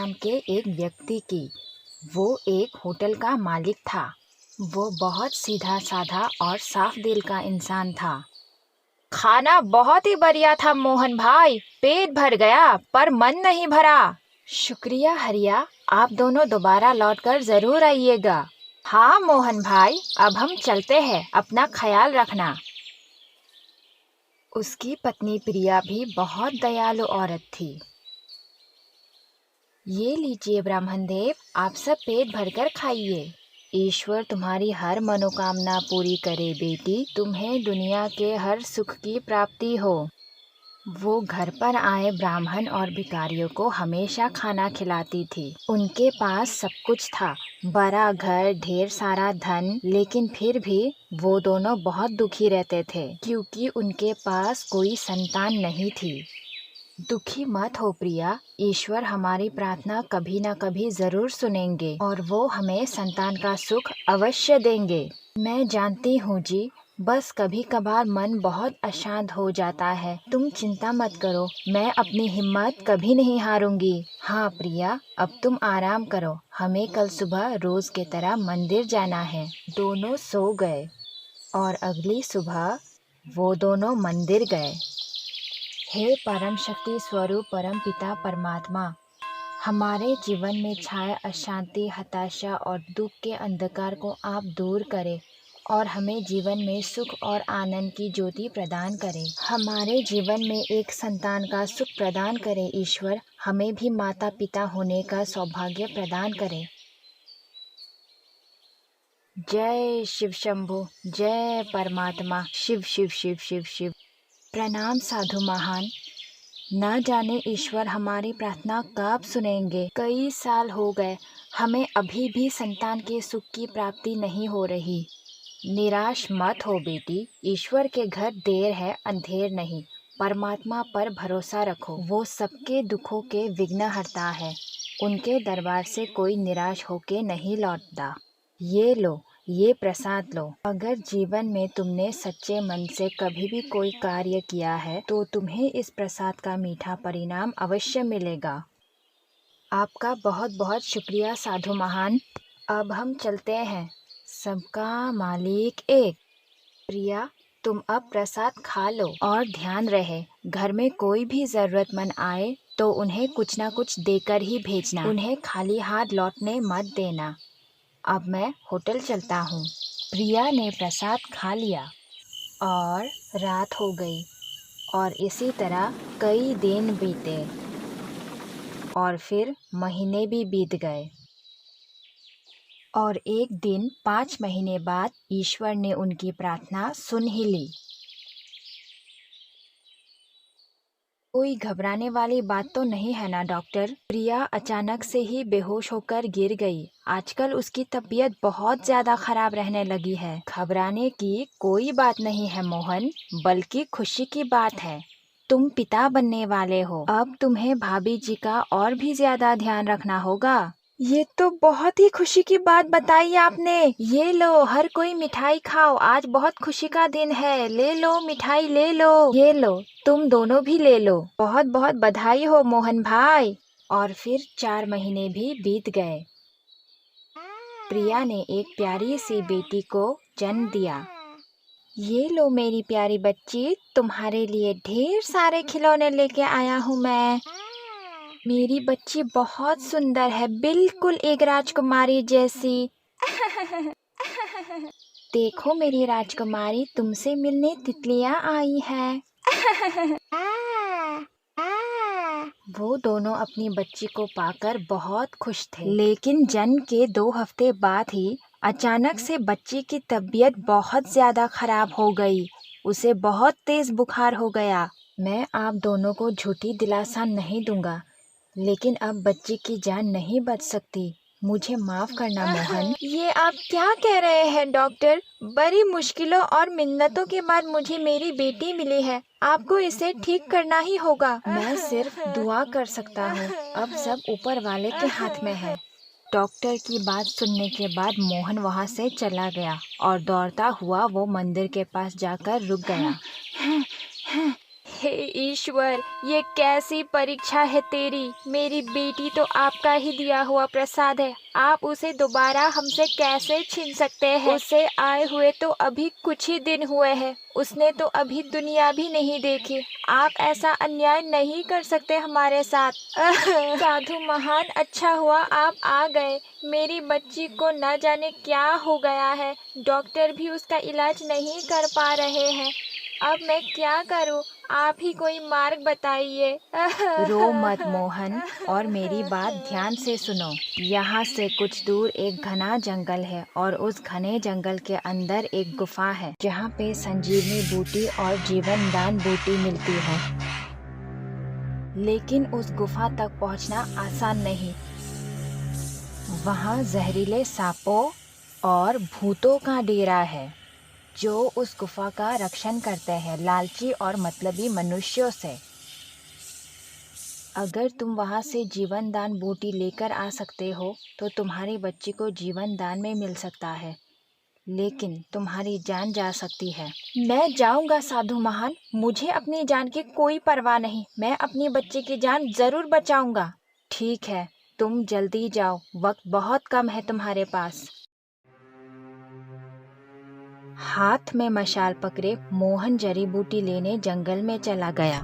नाम के एक व्यक्ति की। वो एक होटल का मालिक था। वो बहुत सीधा साधा और साफ दिल का इंसान था। खाना बहुत ही बढ़िया था मोहन भाई, पेट भर गया पर मन नहीं भरा। शुक्रिया हरिया, आप दोनों दोबारा लौटकर जरूर आइएगा। हाँ मोहन भाई, अब हम चलते हैं, अपना ख्याल रखना। उसकी पत्नी प्रिया भी बहुत दयालु औरत थी। ये लीजिए ब्राह्मण देव, आप सब पेट भरकर खाइए। ईश्वर तुम्हारी हर मनोकामना पूरी करे बेटी, तुम्हें दुनिया के हर सुख की प्राप्ति हो। वो घर पर आए ब्राह्मण और भिखारियों को हमेशा खाना खिलाती थी। उनके पास सब कुछ था, बड़ा घर, ढेर सारा धन, लेकिन फिर भी वो दोनों बहुत दुखी रहते थे क्योंकि उनके पास कोई संतान नहीं थी। दुखी मत हो प्रिया, ईश्वर हमारी प्रार्थना कभी न कभी जरूर सुनेंगे और वो हमें संतान का सुख अवश्य देंगे। मैं जानती हूँ जी, बस कभी कभार मन बहुत अशांत हो जाता है। तुम चिंता मत करो, मैं अपनी हिम्मत कभी नहीं हारूंगी। हाँ प्रिया, अब तुम आराम करो, हमें कल सुबह रोज की तरह मंदिर जाना है। दोनों सो गए और अगली सुबह वो दोनों मंदिर गए। हे परम शक्ति स्वरूप परम पिता परमात्मा, हमारे जीवन में छाए अशांति, हताशा और दुख के अंधकार को आप दूर करें और हमें जीवन में सुख और आनंद की ज्योति प्रदान करें। हमारे जीवन में एक संतान का सुख प्रदान करें ईश्वर, हमें भी माता पिता होने का सौभाग्य प्रदान करें। जय शिव शंभु, जय परमात्मा, शिव शिव शिव शिव शिव। प्रणाम साधु महान, न जाने ईश्वर हमारी प्रार्थना कब सुनेंगे। कई साल हो गए, हमें अभी भी संतान के सुख की प्राप्ति नहीं हो रही। निराश मत हो बेटी, ईश्वर के घर देर है अंधेर नहीं। परमात्मा पर भरोसा रखो, वो सबके दुखों के विघ्नहर्ता है। उनके दरबार से कोई निराश होके नहीं लौटता। ये लो, ये प्रसाद लो। अगर जीवन में तुमने सच्चे मन से कभी भी कोई कार्य किया है तो तुम्हें इस प्रसाद का मीठा परिणाम अवश्य मिलेगा। आपका बहुत बहुत शुक्रिया साधु महान। अब हम चलते हैं, सबका मालिक एक। प्रिया, तुम अब प्रसाद खा लो और ध्यान रहे, घर में कोई भी जरूरतमंद आए तो उन्हें कुछ ना कुछ देकर ही भेजना। उन्हें खाली हाथ लौटने मत देना। अब मैं होटल चलता हूँ। प्रिया ने प्रसाद खा लिया और रात हो गई और इसी तरह कई दिन बीते और फिर महीने भी बीत गए और एक दिन 5 महीने बाद ईश्वर ने उनकी प्रार्थना सुन ही ली। कोई घबराने वाली बात तो नहीं है ना डॉक्टर? प्रिया अचानक से ही बेहोश होकर गिर गई। आजकल उसकी तबीयत बहुत ज्यादा खराब रहने लगी है। घबराने की कोई बात नहीं है मोहन, बल्कि खुशी की बात है। तुम पिता बनने वाले हो, अब तुम्हें भाभी जी का और भी ज्यादा ध्यान रखना होगा। ये तो बहुत ही खुशी की बात बताई आपने। ये लो, हर कोई मिठाई खाओ, आज बहुत खुशी का दिन है। ले लो मिठाई, ले लो। ये लो, तुम दोनों भी ले लो। बहुत बहुत बधाई हो मोहन भाई। और फिर 4 महीने भी बीत गए। प्रिया ने एक प्यारी सी बेटी को जन्म दिया। ये लो मेरी प्यारी बच्ची, तुम्हारे लिए ढेर सारे खिलौने लेके आया हूँ मैं। मेरी बच्ची बहुत सुंदर है, बिल्कुल एक राजकुमारी जैसी। देखो मेरी राजकुमारी, तुमसे मिलने तितलियां आई हैं। वो दोनों अपनी बच्ची को पाकर बहुत खुश थे, लेकिन जन्म के 2 हफ्ते बाद ही अचानक से बच्ची की तबीयत बहुत ज्यादा खराब हो गई। उसे बहुत तेज बुखार हो गया। मैं आप दोनों को झूठी दिलासा नहीं दूंगा, लेकिन अब बच्ची की जान नहीं बच सकती। मुझे माफ करना मोहन। ये आप क्या कह रहे हैं डॉक्टर? बड़ी मुश्किलों और मिन्नतों के बाद मुझे मेरी बेटी मिली है, आपको इसे ठीक करना ही होगा। मैं सिर्फ दुआ कर सकता हूँ, अब सब ऊपर वाले के हाथ में है। डॉक्टर की बात सुनने के बाद मोहन वहाँ से चला गया और दौड़ता हुआ वो मंदिर के पास जाकर रुक गया। हे ईश्वर, ये कैसी परीक्षा है तेरी। मेरी बेटी तो आपका ही दिया हुआ प्रसाद है, आप उसे दोबारा हमसे कैसे छीन सकते हैं। उसे आए हुए तो अभी कुछ ही दिन हुए हैं, उसने तो अभी दुनिया भी नहीं देखी। आप ऐसा अन्याय नहीं कर सकते हमारे साथ। साधु महान, अच्छा हुआ आप आ गए। मेरी बच्ची को न जाने क्या हो गया है, डॉक्टर भी उसका इलाज नहीं कर पा रहे हैं। अब मैं क्या करूं? आप ही कोई मार्ग बताइए। रो मत मोहन, और मेरी बात ध्यान से सुनो। यहाँ से कुछ दूर एक घना जंगल है और उस घने जंगल के अंदर एक गुफा है जहाँ पे संजीवनी बूटी और जीवन दान बूटी मिलती है। लेकिन उस गुफा तक पहुँचना आसान नहीं। वहाँ जहरीले सांपों और भूतों का डेरा है जो उस गुफा का रक्षण करते हैं लालची और मतलबी मनुष्यों से। अगर तुम वहाँ से जीवन दान बूटी लेकर आ सकते हो तो तुम्हारी बच्ची को जीवन दान में मिल सकता है, लेकिन तुम्हारी जान जा सकती है। मैं जाऊंगा साधु महान, मुझे अपनी जान की कोई परवाह नहीं। मैं अपनी बच्ची की जान जरूर बचाऊंगा। ठीक है, तुम जल्दी जाओ, वक्त बहुत कम है तुम्हारे पास। हाथ में मशाल पकड़े मोहन जड़ी बूटी लेने जंगल में चला गया।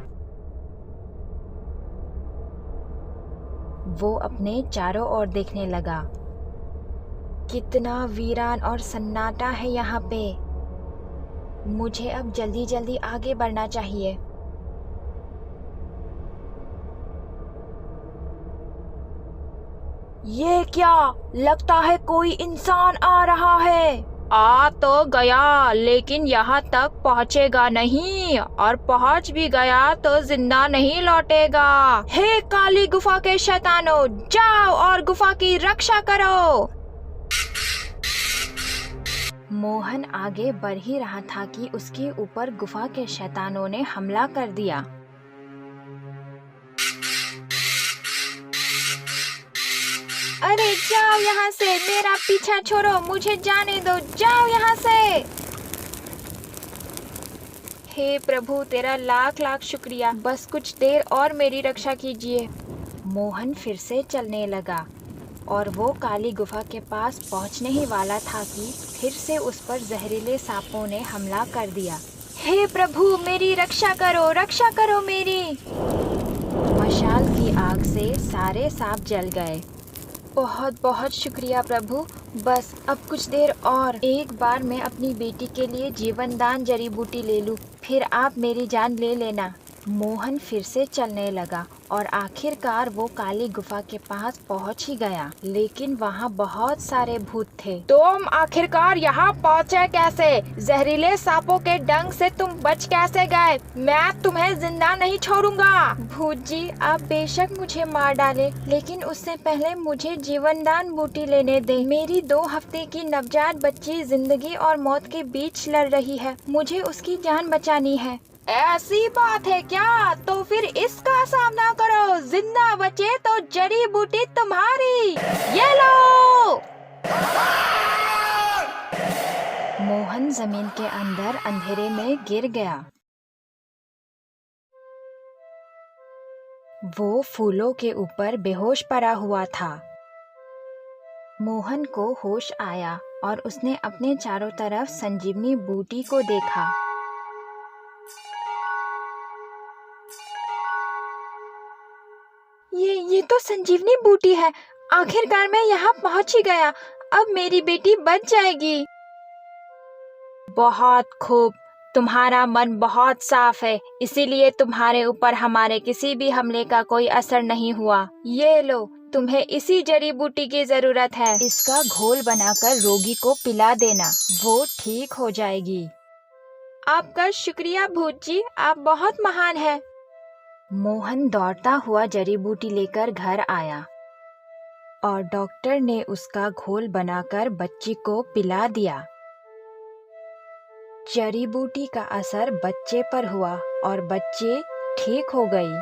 वो अपने चारों ओर देखने लगा। कितना वीरान और सन्नाटा है यहाँ पे। मुझे अब जल्दी जल्दी आगे बढ़ना चाहिए। ये क्या? लगता है कोई इंसान आ रहा है। आ तो गया, लेकिन यहाँ तक पहुँचेगा नहीं, और पहुँच भी गया तो जिंदा नहीं लौटेगा। हे काली गुफा के शैतानों, जाओ और गुफा की रक्षा करो। मोहन आगे बढ़ ही रहा था कि उसके ऊपर गुफा के शैतानों ने हमला कर दिया। अरे जाओ यहाँ से, मेरा पीछा छोड़ो, मुझे जाने दो, जाओ यहाँ से। हे प्रभु, तेरा लाख लाख शुक्रिया, बस कुछ देर और मेरी रक्षा कीजिए। मोहन फिर से चलने लगा और वो काली गुफा के पास पहुंचने ही वाला था कि फिर से उस पर जहरीले सांपों ने हमला कर दिया। हे प्रभु, मेरी रक्षा करो मेरी। मशाल की आग से सारे सांप जल गए। बहुत बहुत शुक्रिया प्रभु, बस अब कुछ देर और। एक बार मैं अपनी बेटी के लिए जीवन दान जड़ी बूटी ले लूं, फिर आप मेरी जान ले लेना। मोहन फिर से चलने लगा और आखिरकार वो काली गुफा के पास पहुंच ही गया, लेकिन वहाँ बहुत सारे भूत थे। तुम आखिरकार यहाँ पहुँचे कैसे? जहरीले सांपों के डंक से तुम बच कैसे गए? मैं तुम्हें जिंदा नहीं छोड़ूंगा। भूत जी, आप बेशक मुझे मार डाले, लेकिन उससे पहले मुझे जीवन दान बूटी लेने दे। मेरी 2 हफ्ते की नवजात बच्ची जिंदगी और मौत के बीच लड़ रही है, मुझे उसकी जान बचानी है। ऐसी बात है क्या? तो फिर इसका सामना करो, जिंदा बचे तो जड़ी बूटी तुम्हारी। ये लो। मोहन जमीन के अंदर अंधेरे में गिर गया। वो फूलों के ऊपर बेहोश पड़ा हुआ था। मोहन को होश आया और उसने अपने चारों तरफ संजीवनी बूटी को देखा। ये तो संजीवनी बूटी है। आखिरकार मैं यहाँ पहुँच ही गया। अब मेरी बेटी बच जाएगी। बहुत खूब, तुम्हारा मन बहुत साफ है, इसीलिए तुम्हारे ऊपर हमारे किसी भी हमले का कोई असर नहीं हुआ। ये लो, तुम्हें इसी जड़ी बूटी की जरूरत है। इसका घोल बनाकर रोगी को पिला देना, वो ठीक हो जाएगी। आपका शुक्रिया भूत जी, आप बहुत महान हैं। मोहन दौड़ता हुआ जड़ी बूटी लेकर घर आया और डॉक्टर ने उसका घोल बनाकर बच्ची को पिला दिया। जड़ी बूटी का असर बच्चे पर हुआ और बच्ची ठीक हो गई।